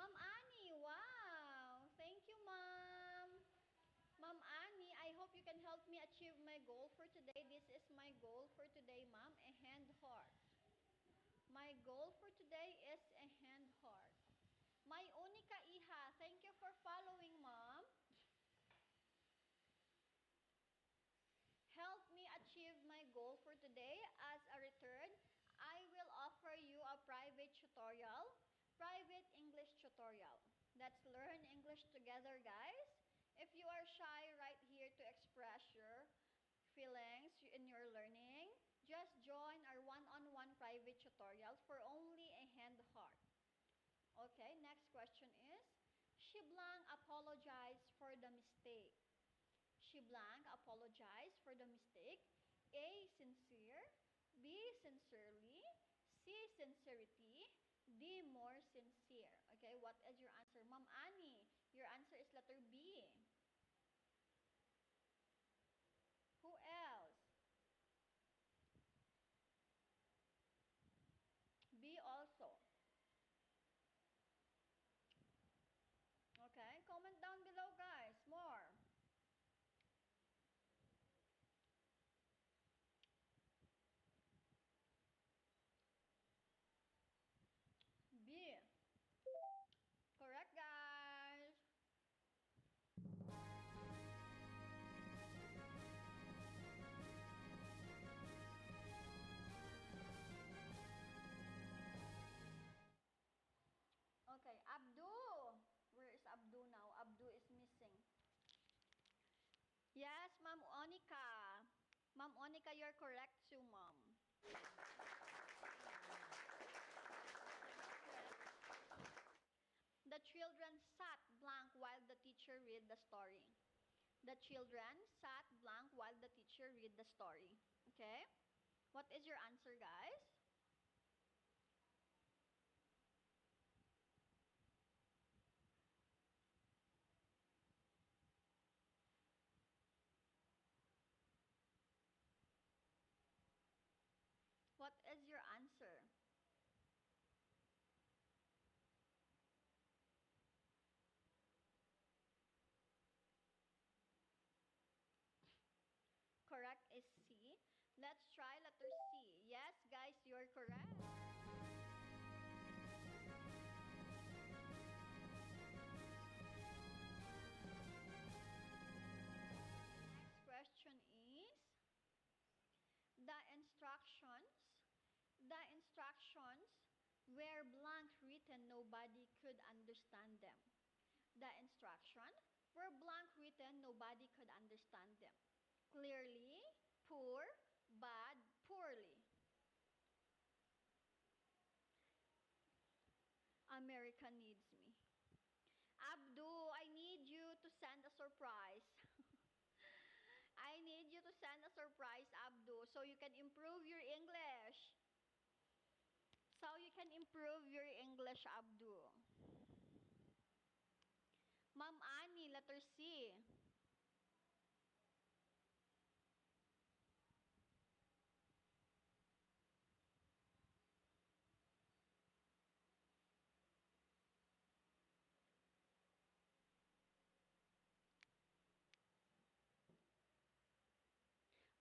Ma'am Annie, wow! Thank you, Ma'am. Ma'am Annie, I hope you can help me achieve my goal for today. This is my goal for today, Ma'am, a hand heart. My goal for today is a hand heart. My Unika Iha, thank you for following, Ma'am. Help me achieve my goal for today. As a return, I will offer you a private English tutorial. Let's learn English together, guys. If you are shy right here to express your feelings in your learning, just join our one-on-one private tutorial for only a hand heart. Okay, next question is, she blank apologized for the mistake. She blank apologized for the mistake. A, sincere. B, sincerely. C, sincerity. D, more sincere. Okay, what is your answer? Ma'am Annie, your answer is letter B. Who else? B also. Okay, comment down below, guys. More. B. Correct, guys. Okay, Abdu. Where is Abdu now? Abdu is missing. Yes, Ma'am Onika. Ma'am Onika, you're correct too, Ma'am. The children sat blank while the teacher read the story. The children sat blank while the teacher read the story. Okay? What is your answer, guys? What is your answer? Correct is C. Let's try letter C. Yes, guys, you're correct. Next question is, the instructions were blank written, nobody could understand them. The instruction were blank written, nobody could understand them. Clearly, poor, bad, poorly. America needs me. Abdu, I need you to send a surprise. I need you to send a surprise, Abdu, so you can improve your English. So you can improve your English, Abdu. Ma'am Annie, letter C.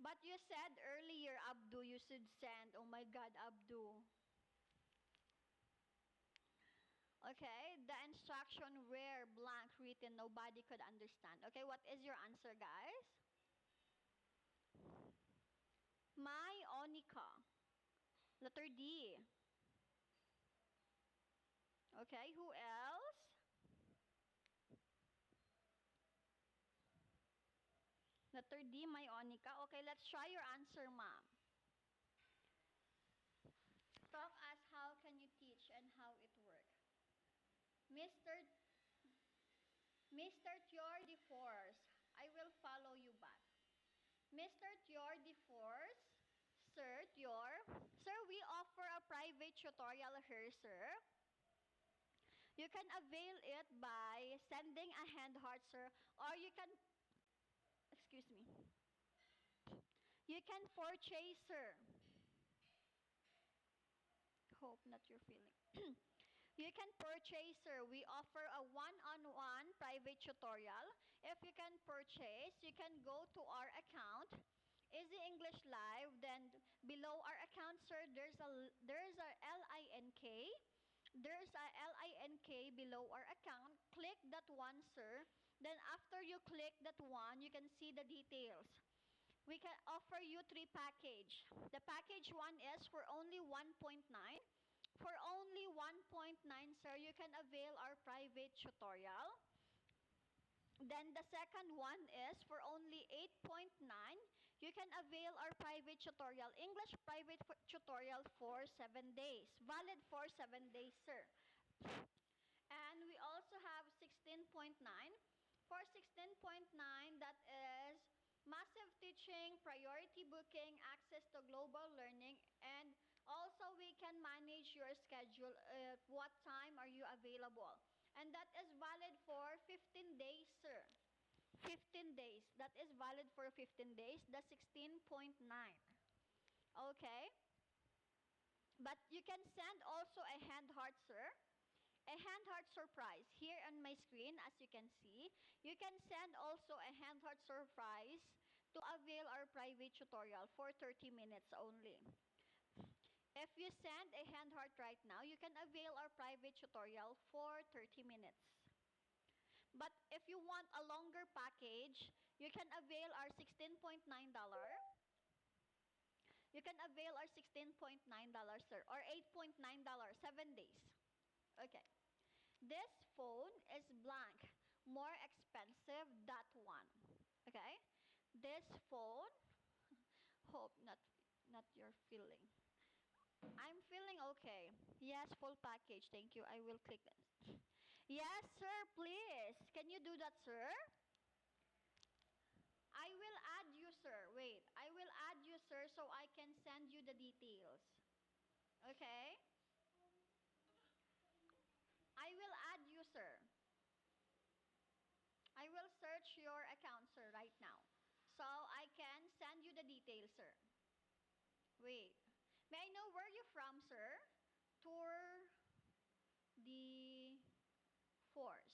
But you said earlier, Abdu, you should send. Oh my God, Abdu. Okay, the instruction were blank written, nobody could understand. Okay, what is your answer, guys? My Onika. Letter D. Okay, who else? Letter D, my Onika. Okay, let's try your answer, ma'am. Talk us how can you teach and how it works. Mr. Mr. Thior de Force, I will follow you back. Mr. Thior de Force, Sir Thior, sir, we offer a private tutorial here, sir. You can avail it by sending a hand heart, sir, or you can, excuse me, you can purchase, sir. Hope not you're feeling. You can purchase, sir. We offer a one-on-one private tutorial. If you can purchase, you can go to our account, Easy English Live. Then below our account, sir, there's a LINK. There's a LINK below our account. Click that one, sir. Then after you click that one, you can see the details. We can offer you 3 package. The package 1 is for only 1.9. For only 1.9, sir, you can avail our private tutorial. Then the second one is for only 8.9. You can avail our private tutorial, English private tutorial for 7 days. Valid for 7 days, sir. And we also have 16.9. For 16.9, that is massive teaching, priority booking, access to global learning, and also we can manage your schedule. What time are you available? And that is valid for 15 days, sir. 15 days. That is valid for 15 days. The 16.9. Okay? But you can send also a hand heart, sir. A hand heart surprise here on my screen, as you can see. You can send also a hand heart surprise to avail our private tutorial for 30 minutes only. If you send a hand heart right now, you can avail our private tutorial for 30 minutes. But if you want a longer package, you can avail our $16.9. You can avail our $16.9, sir, or $8.9, 7 days. Okay. This phone is blank, more expensive that one. Okay? This phone, hope not your feeling. I'm feeling okay. Yes, full package. Thank you. I will click this. Yes, sir, please. Can you do that, sir? I will add you, sir. Wait. I will add you, sir, so I can send you the details. Okay? I will add you, sir. I will search your account, sir, right now. So I can send you the details, sir. Wait. May I know where you're from, sir? Tour de Force.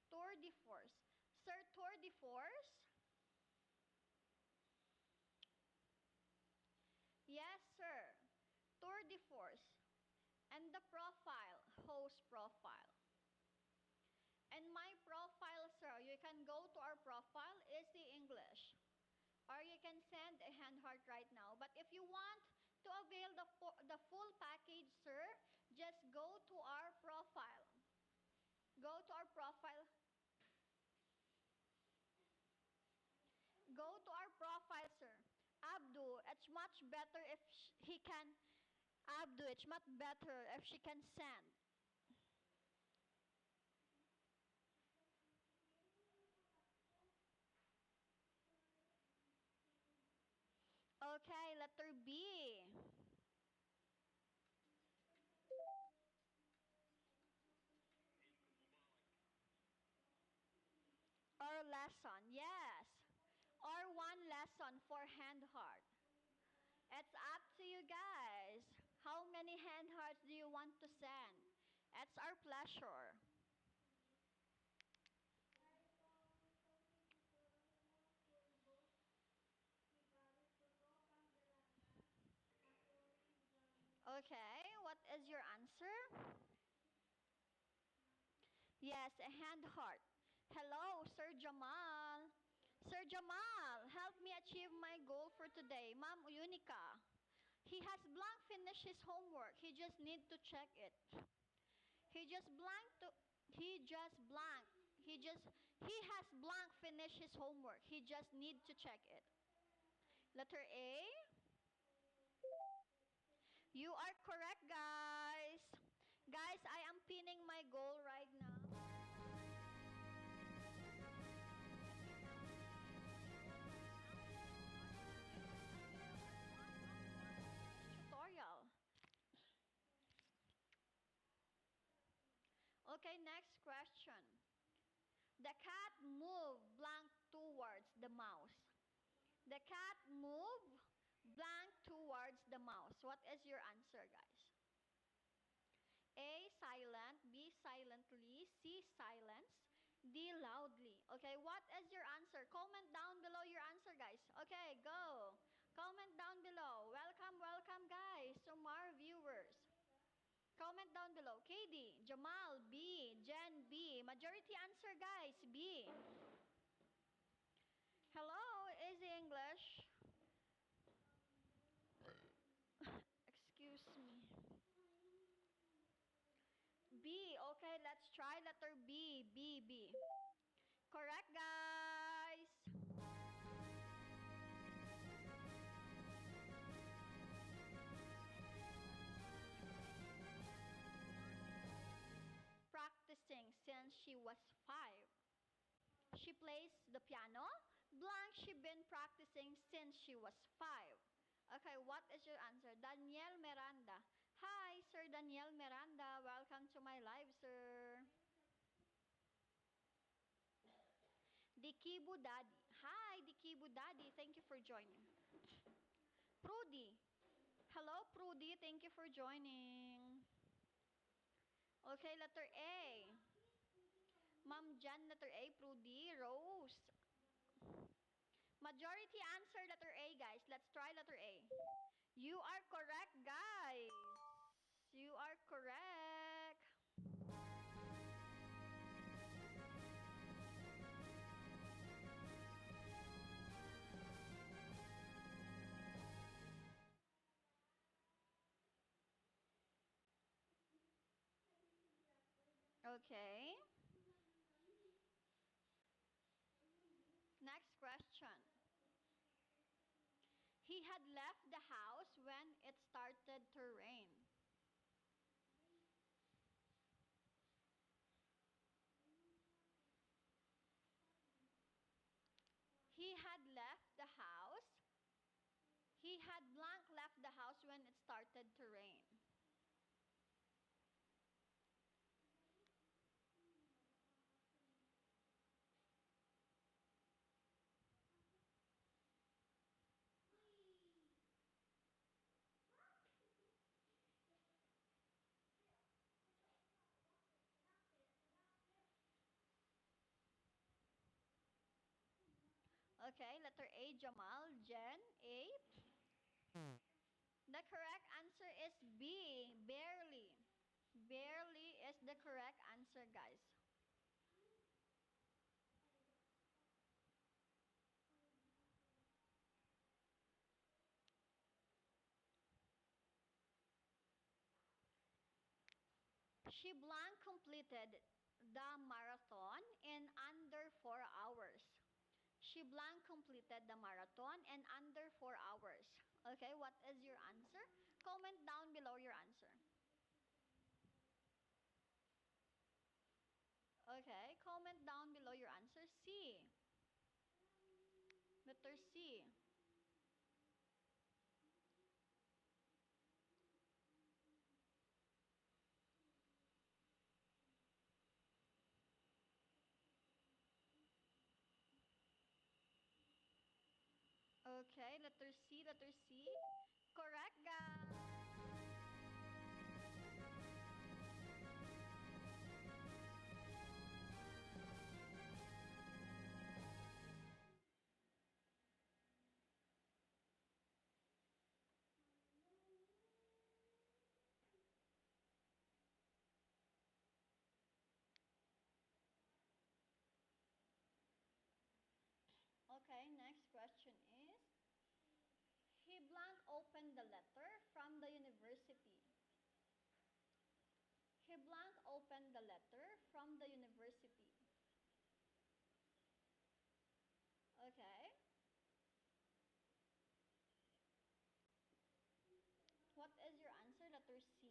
Tour de Force. Sir, Tour de Force? Yes, sir. Tour de Force. And the profile, host profile. And my profile, sir, you can go to our profile, Easy English. Or you can send a hand heart right now. But if you want to avail the full package, sir, just go to our profile. Go to our profile. Go to our profile, sir. Abdu, it's much better if he can. Abdu, it's much better if she can send. Okay, letter B. Or lesson, yes. Or one lesson for hand heart. It's up to you guys. How many hand hearts do you want to send? It's our pleasure. Okay, what is your answer? Yes, a hand heart. Hello, Sir Jamal. Sir Jamal, help me achieve my goal for today. Ma'am Unica. He has blank finished his homework. He just need to check it. He just blank to he just blank. He has blank finished his homework. He just need to check it. Letter A. You are correct, guys. Guys, I am pinning my goal right now. Tutorial. Okay, next question. The cat moved blank towards the mouse. The cat moved blank towards the mouse. What is your answer, guys? silent, B silently, C silence, D loudly. Okay, what is your answer? Comment down below your answer, guys. Okay, go. Comment down below. Welcome, welcome, guys, to more viewers. Comment down below. KD, Jamal, B, Jen, B. Majority answer, guys, B. Hello, Easy English. Excuse me. B. Okay, let's try letter B. B, B. Correct, guys. Practicing since she was 5. She plays the piano. Blank, she been practicing since she was 5. Okay, what is your answer? Daniel Miranda. Hi, Sir Daniel Miranda. Welcome to my live, sir. Dikibu Daddy. Hi, Dikibu Daddy. Thank you for joining. Prudy. Hello, Prudy. Thank you for joining. Okay, letter A. Ma'am Jan, letter A. Prudy. Rose. Majority answer letter A, guys. Let's try letter A. You are correct, guys. You are correct. Okay. Next question. He had left the house when it started to rain. He had left the house. He had blank left the house when it started to rain. Okay, letter A, Jamal, Jen, A. The correct answer is B, barely. Barely is the correct answer, guys. She blank completed the marathon in under 4 hours. She blank completed the marathon in under 4 hours. Okay, what is your answer? Comment down below your answer. Okay, comment down below your answer. C. Letter C. Okay, letter C, letter C. Correct, guys. Okay, next question is, he blank opened the letter from the university. He blank opened the letter from the university. Okay. What is your answer? Letter C.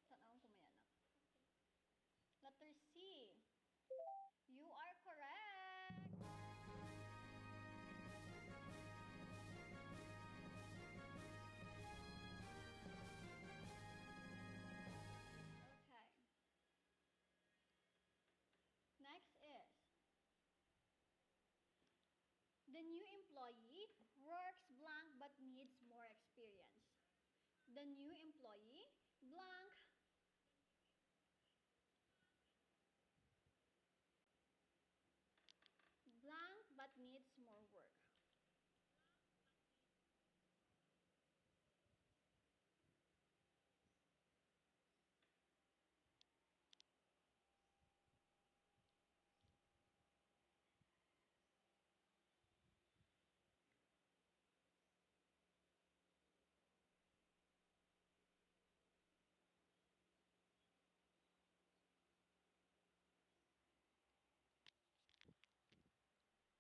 Tanong ko may anak. Letter C. The new employee blank blank but needs more work.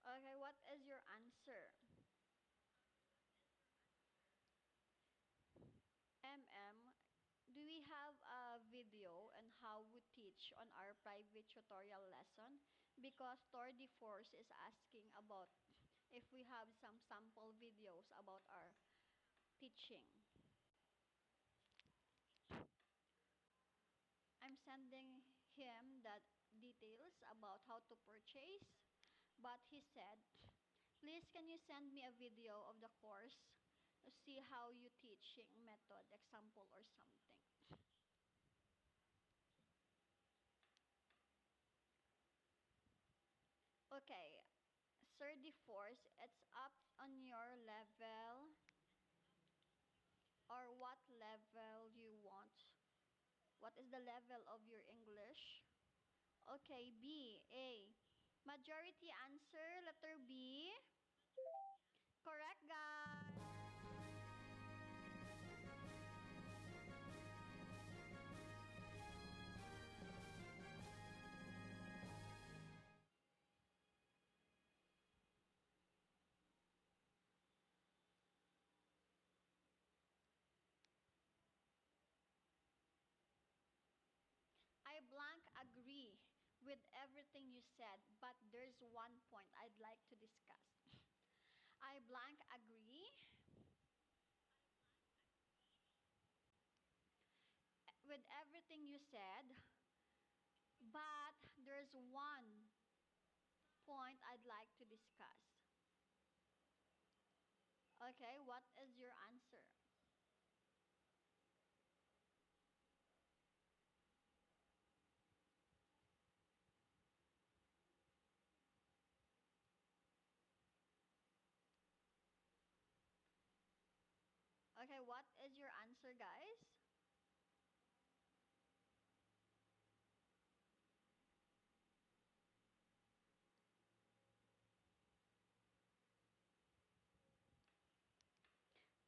Okay, what is your answer? MM, do we have a video on how we teach on our private tutorial lesson? Because Tordi Force is asking about if we have some sample videos about our teaching. I'm sending him the details about how to purchase, but he said, please can you send me a video of the course to see how you teaching method, example or something. Okay, Sir DeForce, it's up on your level or what level you want. What is the level of your English? Okay, B, A. Majority answer, letter B. Correct, guys. I blank agree with everything you said, but there's one point I'd like to discuss. I blank agree with everything you said, but there's one point I'd like to discuss. Okay, what is your answer? Okay, what is your answer, guys?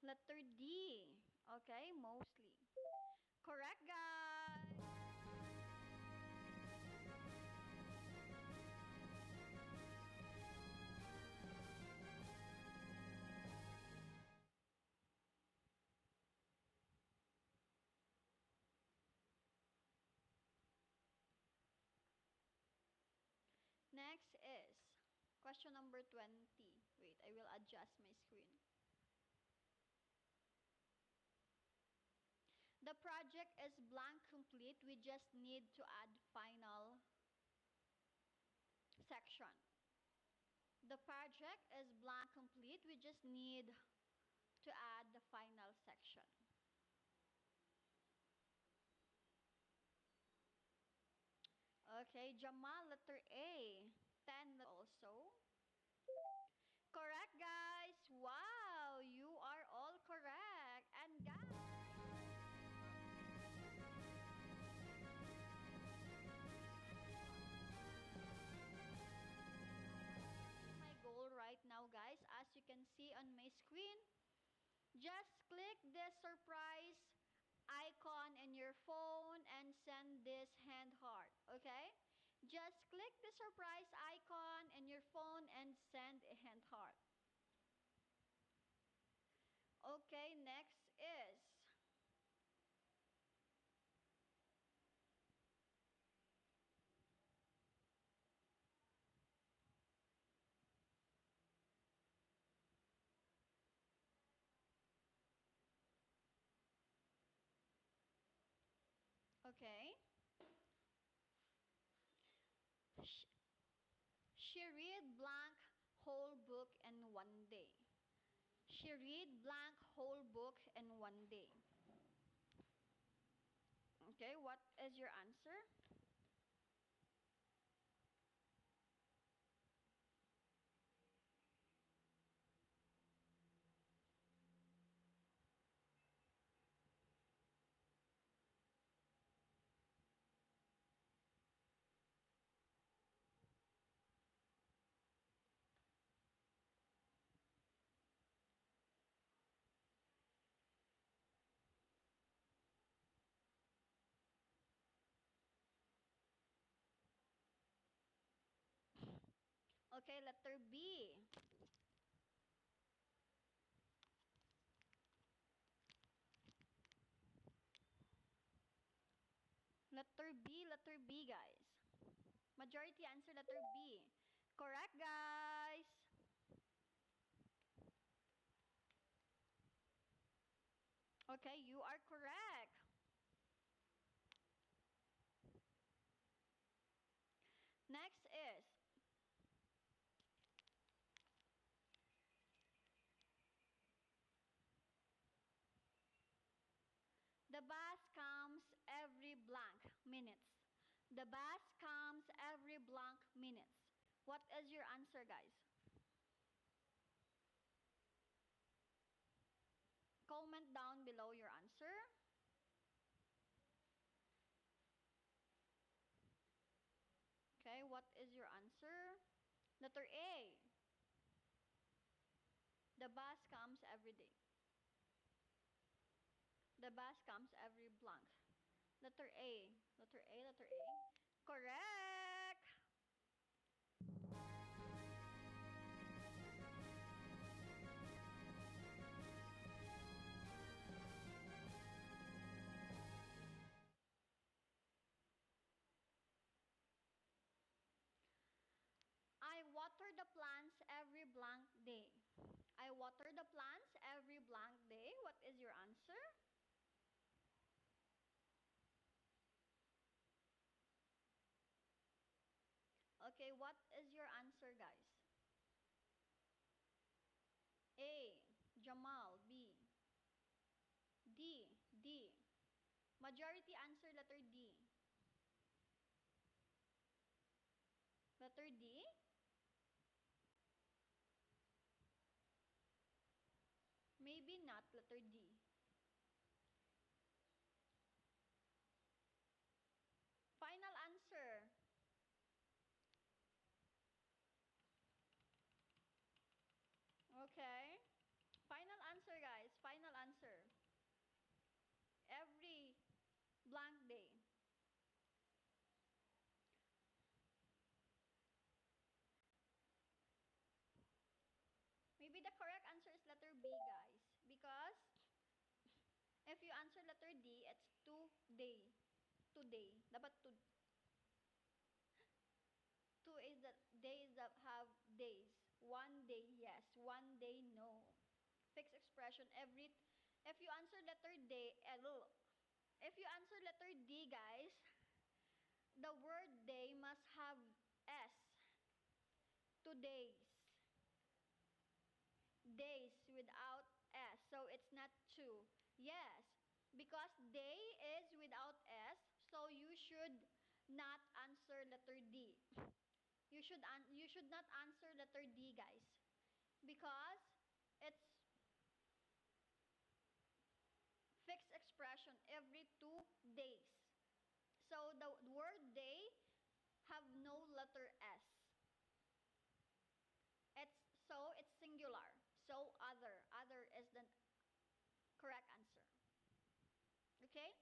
Letter D. Okay, mostly. Correct, guys. Next is question number 20. Wait, I will adjust my screen. The project is blank complete. We just need to add final section. The project is blank complete. We just need to add the final section. Okay, Jamal, letter A. 10 also. Correct, guys. Wow, you are all correct. And guys, my goal right now, guys, as you can see on my screen, just click this surprise icon in your phone and send this hand heart, okay? Just click the surprise icon in your phone and send a hand heart. Okay, next is okay. Sh- She read blank whole book in one day. She read blank whole book in one day. Okay, what is your answer? Okay, letter B. Letter B, guys. Majority answer letter B. Correct, guys. Okay, you are correct. Next is the bus comes every blank minutes. The bus comes every blank minutes. What is your answer, guys? Comment down below your answer. Okay, what is your answer? Letter A. The bus comes every day. The bus comes every blank. Letter A. Letter A, letter A. Correct! I water the plants every blank day. I water the plants every blank day. What is your answer? Okay, what is your answer, guys? A. Jamal. B. D. Majority answer letter D. Letter D? Maybe not letter D. Final answer. Okay. Final answer, guys. Final answer. Every blank day. Maybe the correct answer is letter B, guys. Because if you answer letter D, it's today. Today. Dapat to. Two is the days that have days. One day, yes. One day, no. Fixed expression. If you answer letter D, if you answer letter D, guys, the word day must have S. Today's. Days without S. So it's not two. Yes. Because day is without S, so you should not answer letter D. You should not answer letter D, guys. Because it's fixed expression every 2 days. So the word day have no letter S. It's singular. So other. Other is the correct answer. Okay?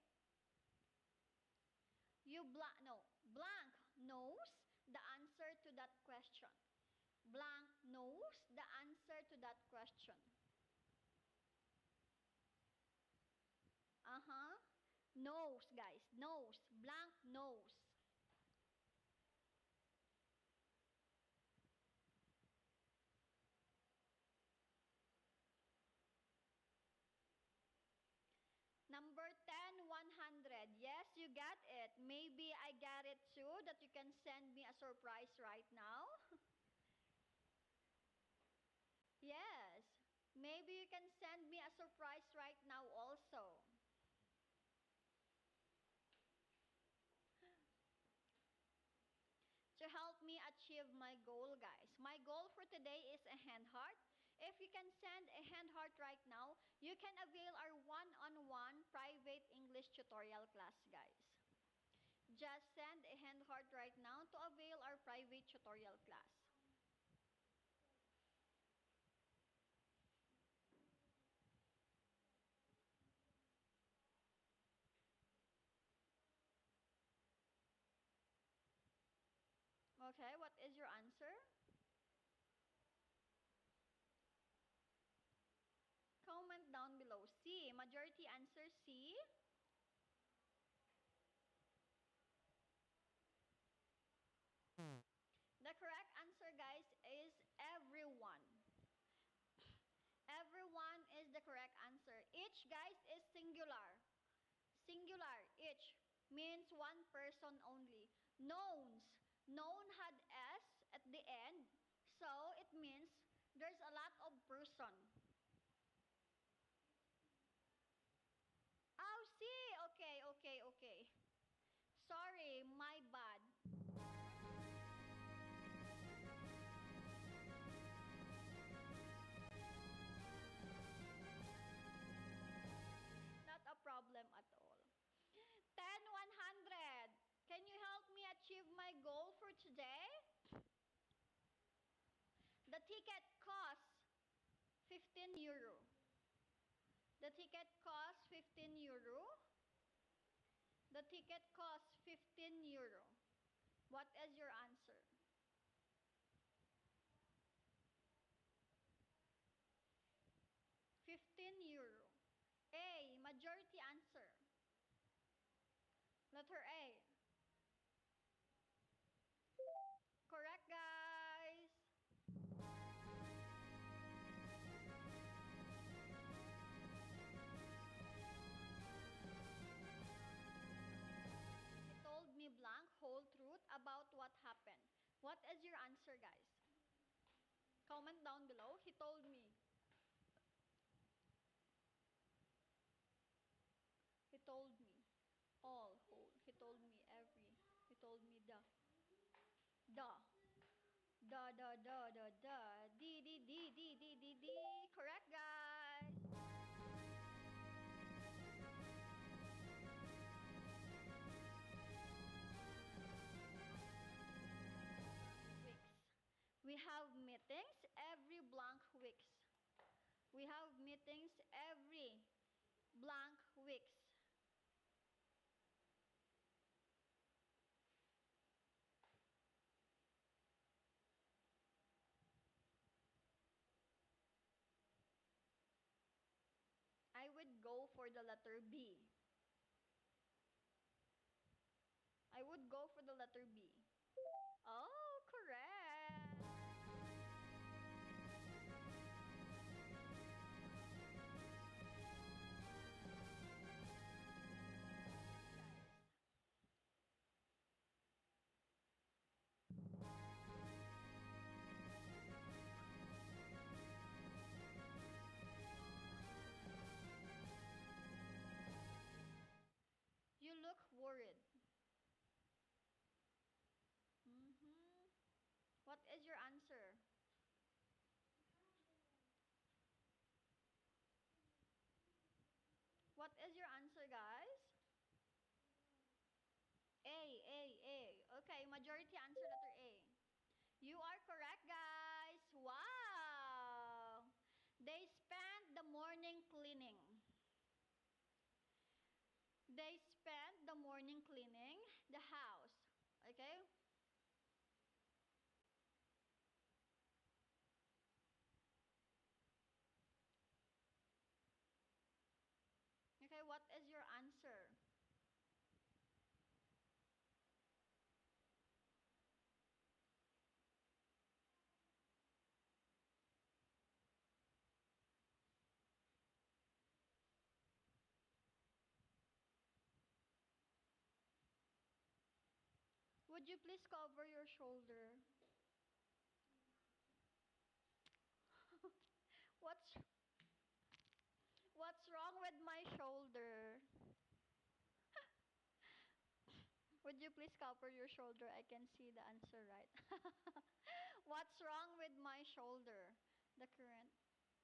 Blank knows the answer to that question. Blank knows the answer to that question. Uh-huh. Knows, guys. Knows. Blank knows. Number 10, 100. Yes, you got it. Maybe I got it too, that you can send me a surprise right now. Yes. Maybe you can send me a surprise right now also. achieve my goal, guys. My goal for today is a hand heart. If you can send a hand heart right now, you can avail our one-on-one private English tutorial class, guys. Just send a hand heart right now to avail our private tutorial class. Okay, what is your answer? Comment down below. C. Majority answer C. The correct answer, guys, is everyone. Everyone is the correct answer. Each, guys, is singular. Singular, each, means one person only. Knowns. Known had S at the end, so it means there's a lot of person. Oh, see. Okay. Sorry, my bad. Not a problem at all. 10-100. Can you help me achieve my goal for today? The ticket costs 15 euro. The ticket costs 15 euro. The ticket costs 15 euro. What is your answer? €15. A. Majority answer. Letter A. Correct, guys. He told me blank whole truth about what happened. What is your answer, guys? Comment down below. He told me. He told me all whole. He told me every. He told me the. D. Correct, guys. Weeks. We have meetings every blank weeks. We have meetings every blank weeks. I would go for the letter B. I would go for the letter B. Oh, correct. You look worried. What is your answer? What is your answer, guys? A. Okay, majority answer letter A. You are correct, guys. Wow. They spent the morning cleaning. They spent the morning cleaning the house. Okay? Okay, what is your answer? Would you please cover your shoulder? What's what's wrong with my shoulder? Would Could you please cover your shoulder? I can see the answer right. What's wrong with my shoulder? The current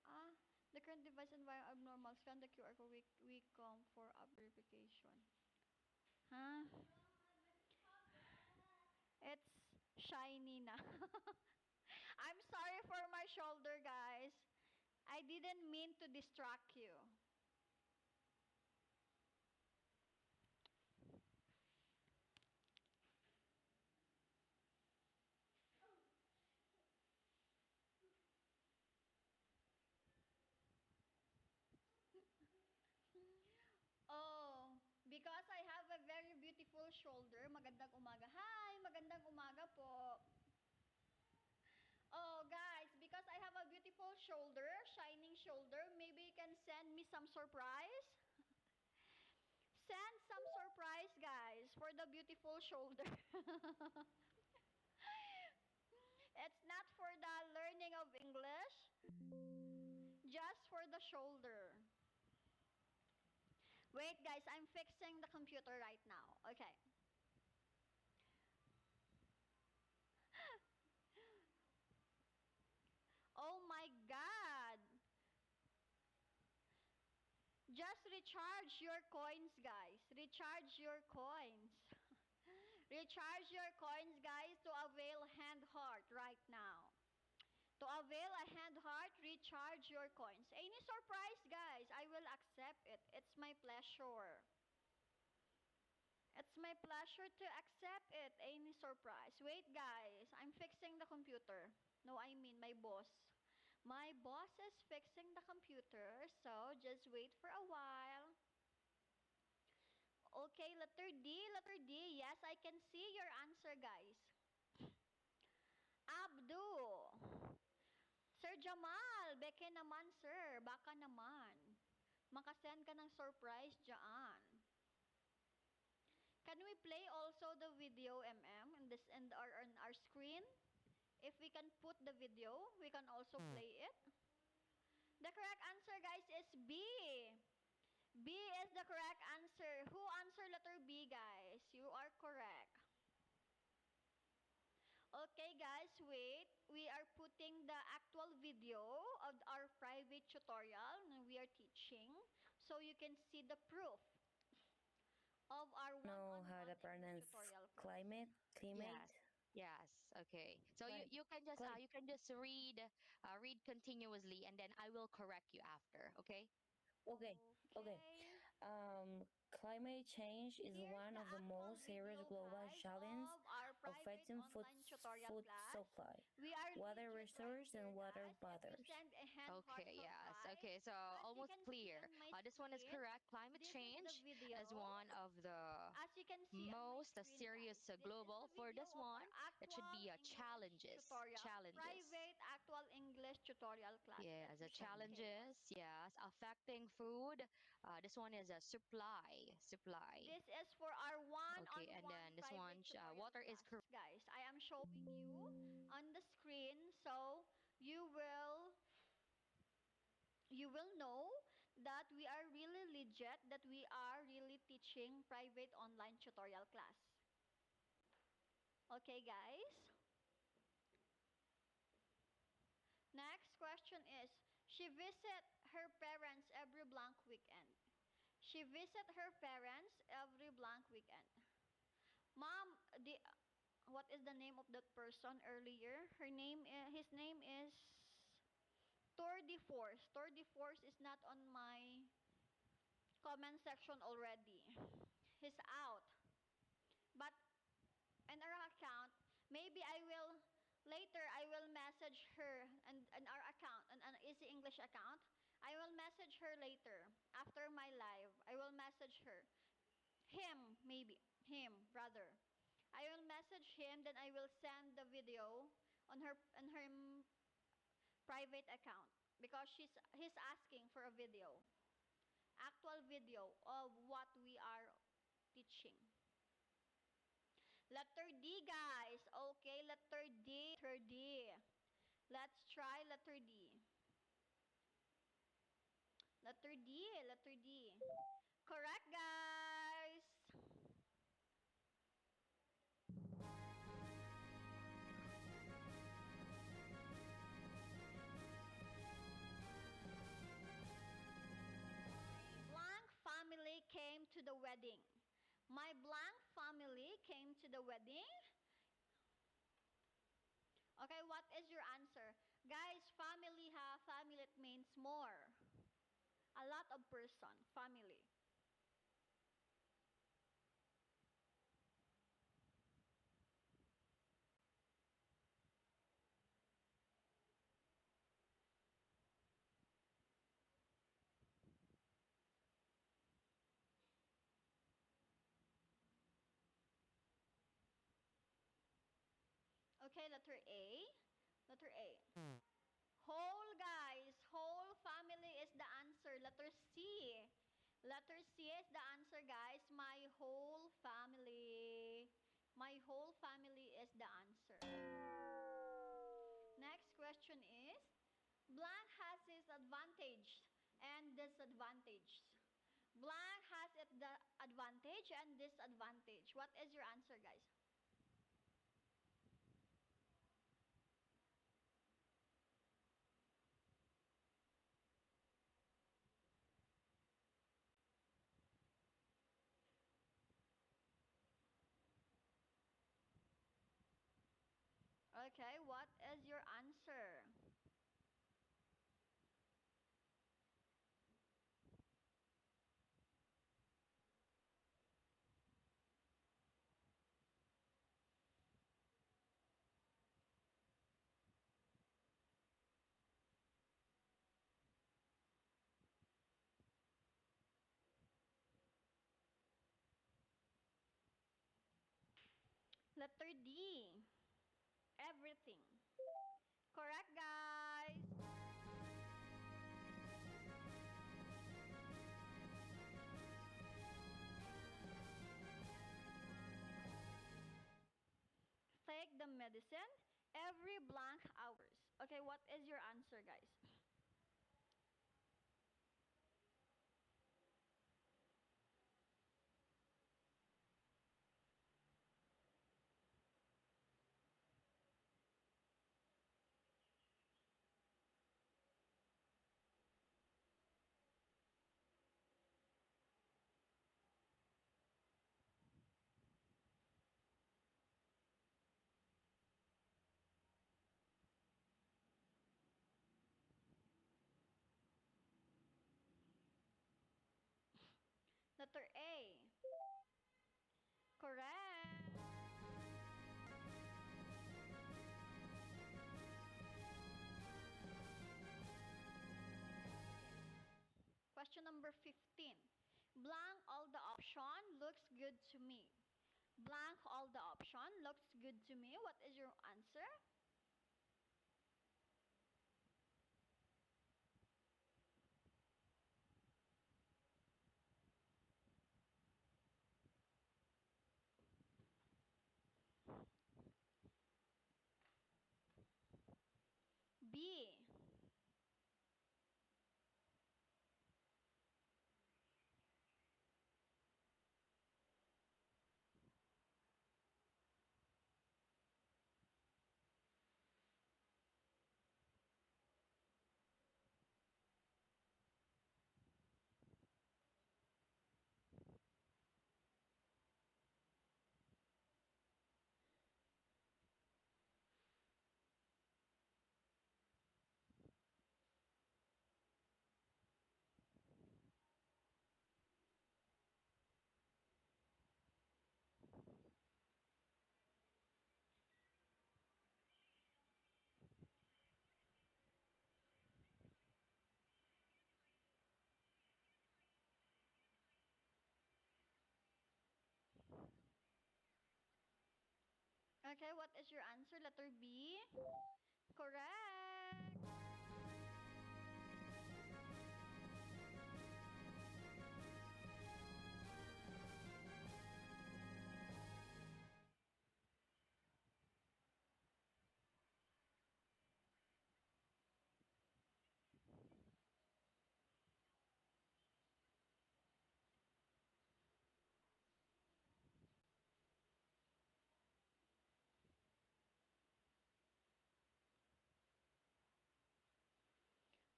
ah the current device environment abnormal. Scan the QR code. We come for a verification. Huh? It's shiny na. I'm sorry for my shoulder, guys. I didn't mean to distract you. Oh, because I have a very beautiful shoulder. Magandang umaga. Hi, magandang umaga po. Oh, guys, because I have a beautiful shoulder, shining shoulder, maybe you can send me some surprise. Send some surprise, guys, for the beautiful shoulder. It's not for the learning of English, just for the shoulder. Wait, guys, I'm fixing the computer right now. Okay. Oh my God. Just recharge your coins, guys. Recharge your coins. Recharge your coins, guys, to avail hand heart right now. To avail a hand heart, recharge your coins. Any surprise, guys, I will accept it. It's my pleasure. It's my pleasure to accept it. Any surprise. Wait, guys, I'm fixing the computer. No, I mean my boss. My boss is fixing the computer, so just wait for a while. Okay, letter D, letter D. Yes, I can see your answer, guys. Abdu. Sir Jamal, beke naman, sir. Baka naman. Makasend ka ng surprise dyan. Can we play also the video, in this and on our screen? If we can put the video, we can also play it. The correct answer, guys, is B. B is the correct answer. Who answered letter B, guys? You are correct. Okay, guys, wait. We are putting the actual video of our private tutorial that we are teaching, so you can see the proof of our Know one-on-one how to English pronounce tutorial class. climate? Climate? Yes. Yes. Okay. So Clim- you can just clim- you can just read continuously, and then I will correct you after. Okay. Okay, okay. Okay. Climate change is Here's one the of the actual most serious video, global guys, challenges of our private affecting online tutorial food class. supply, We are water legit right resources, here, and water guys. If you buffers. send a hand heart Okay. Yes. surprise, Okay. So as you almost can see clear. on my This one is screen, correct. Climate this is the change is video. one of the As you can see on my most screen, guys, serious this is global. the For video this of our one, it should actual be a English challenges. tutorial, Challenges. private actual English tutorial class. Let Yes, the me show you chaos. challenges, yes, affecting food. This one is a supply. This is for our Okay, and one-on-one then this private one, tutorial water is class, correct. guys. I am showing you on the screen, so you will you will know that we are really legit, that we are really teaching private online tutorial class. Okay, guys? Next question is, she visit her parents every blank weekend. She visit her parents every blank weekend. Mom, what is the name of that person earlier? His name is Tour de Force. Tour de Force is not on my comment section already. He's out. But in our account, maybe I will message her and our account, and an Easy English account. I will message her later after my live. I will message her. Him, maybe. Him, brother. I will message him, then I will send the video on her private account because he's asking for a video. Actual video of what we are teaching. Letter D, guys. Okay, letter D. Letter D. Let's try letter D. Letter D. Letter D. Correct, guys. My blank family came to the wedding. Okay, what is your answer? Guys, family ha, family it means more. A lot of person, family. Okay, letter A. Letter A. Whole guys, whole family is the answer. Letter C. Letter C is the answer, guys. My whole family. My whole family is the answer. Next question is, blank has its advantage and disadvantage. Blank has its the advantage and disadvantage. What is your answer, guys? Okay, what is your answer? Letter D. Everything. Correct, guys. Take the medicine every blank hours. Okay, what is your answer, guys? Letter A. Correct. Question number 15. Blank all the option looks good to me. Blank all the option looks good to me. What is your answer? B. Okay, what is your answer? Letter B. Correct.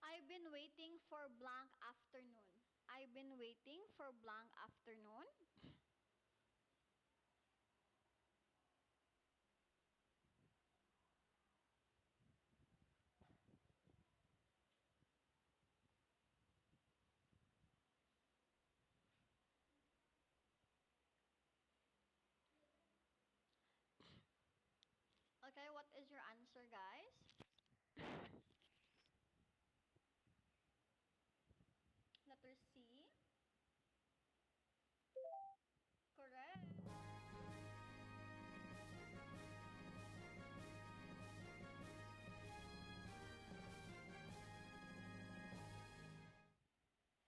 I've been waiting for blank afternoon. I've been waiting for blank afternoon. your answer, guys? Letter C. Correct.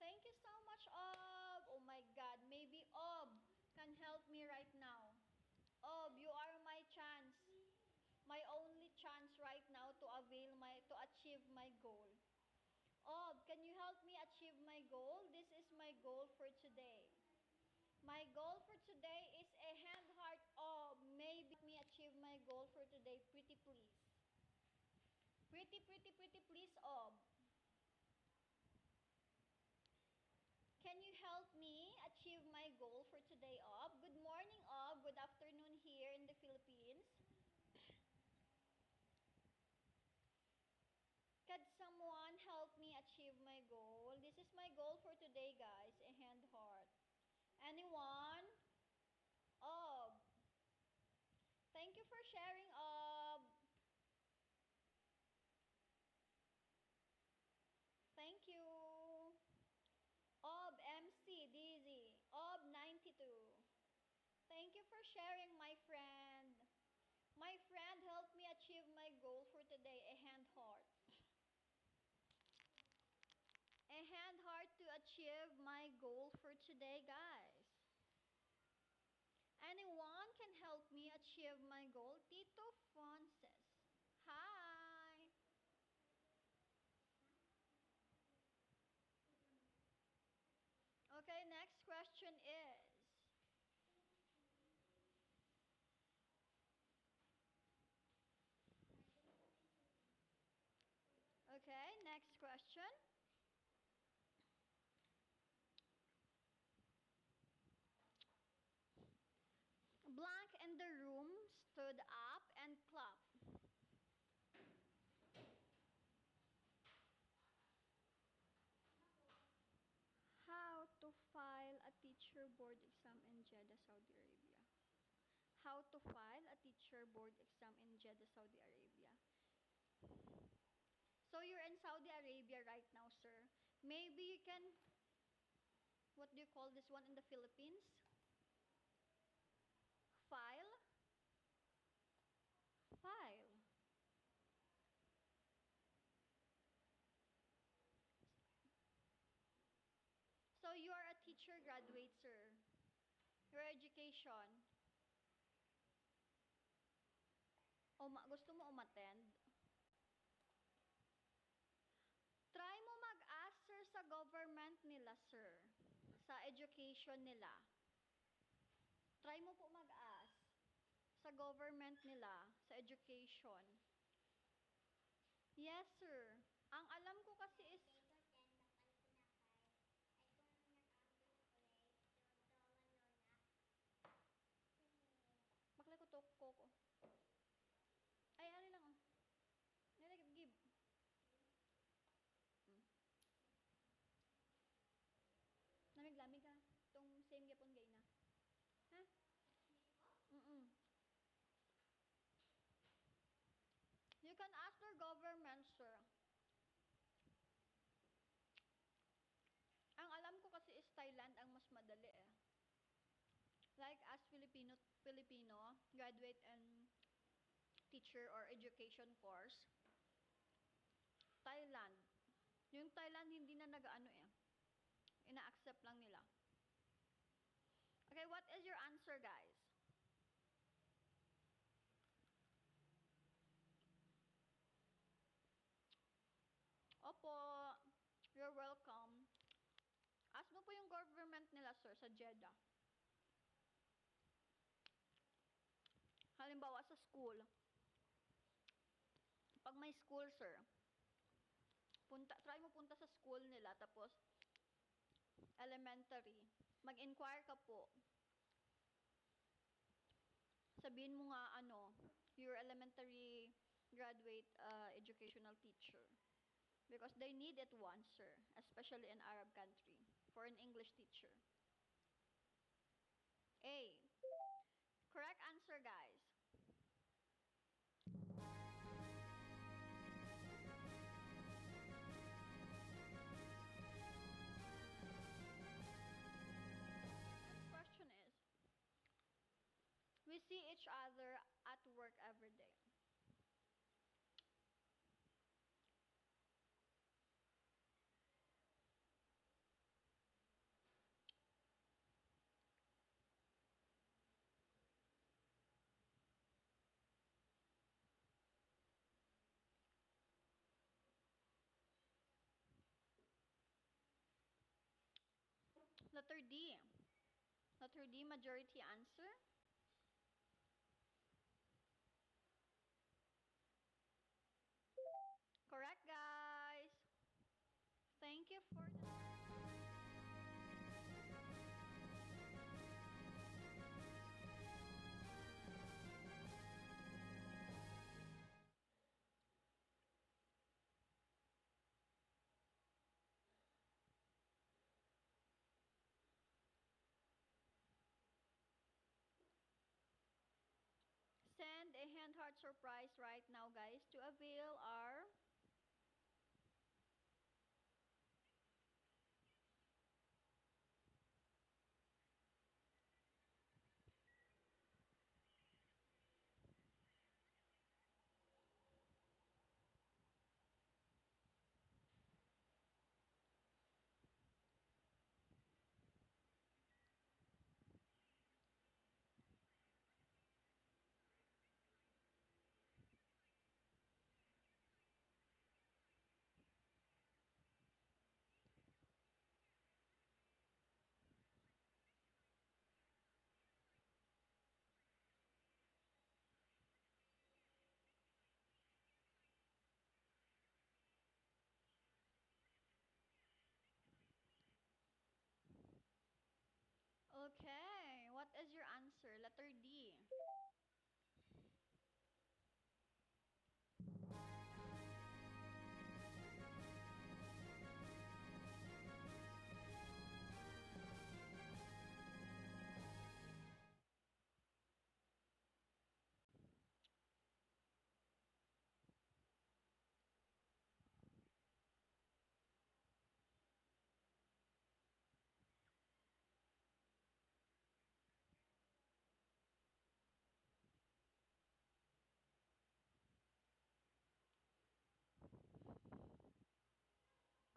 Thank you so much, Ob. Oh my God, maybe Ob can help me right now. Ob, you are my chance. My only chance right now to achieve my goal. Ob, can you help me achieve my goal? This is my goal for today. My goal for today is a hand heart. Ob, maybe me achieve my goal for today. Pretty please. Pretty please, Ob. Can you help me achieve my goal for today, Ob? Good morning, Ob. Good afternoon here in the Philippines. Can someone help me achieve my goal? This is my goal for today, guys. A hand heart. Anyone? Ob. Thank you for sharing, Ob. Thank you. Ob MC Dizzy. Ob 92. Thank you for sharing, my friend. My friend helped me achieve my goal for today, a hand heart. A hand heart to achieve my goal for today, guys. Anyone can help me achieve my goal? Tito Francis. Hi. Okay, next question is, okay, next question. Blank in the room stood up and clapped. How to file a teacher board exam in Jeddah, Saudi Arabia. How to file a teacher board exam in Jeddah, Saudi Arabia. So you're in Saudi Arabia right now, sir. Maybe you can, what do you call this one in the Philippines? File? File. So you are a teacher graduate, sir. Your education. Gusto mo umattend? Try mo mag-ask, sir, sa government nila, sir. Sa education nila. Try mo po mag-ask sa government nila, sa education. Yes, sir. Ang alam ko kasi is, bakla ko to ko. Ay, ano lang, oh. Give. Namiglamig ka. Itong same yapon gay na. Ha? You can ask their government, sir. Ang alam ko kasi is Thailand ang mas madali eh. Like as Filipino, graduate and teacher or education course, Thailand. Yung Thailand hindi na nag-ano eh. Ina-accept lang nila. Okay, what is your answer, guys? Opo, you're welcome. Ask mo po yung government nila, sir, sa Jeddah. Halimbawa sa school. Pag may school, sir, try mo punta sa school nila, tapos elementary. Mag-inquire ka po. Sabihin mo nga your elementary graduate educational teacher. Because they need it once, sir, especially in Arab country, for an English teacher. A. Correct answer, guys. We see each other at work every day. Letter D. Letter D, majority answer. Correct, guys. Thank you for the... Send a hand heart surprise right now, guys, to avail our Okay, what is your answer? Letter D.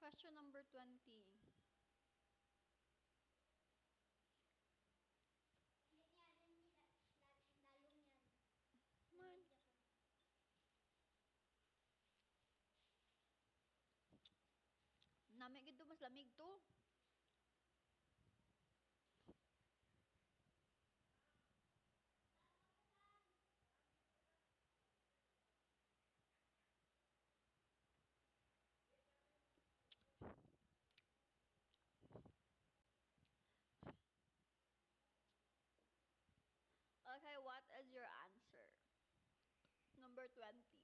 Question number 20. Man. Nami gid mas lamig to. Okay, what is your answer? Number 20.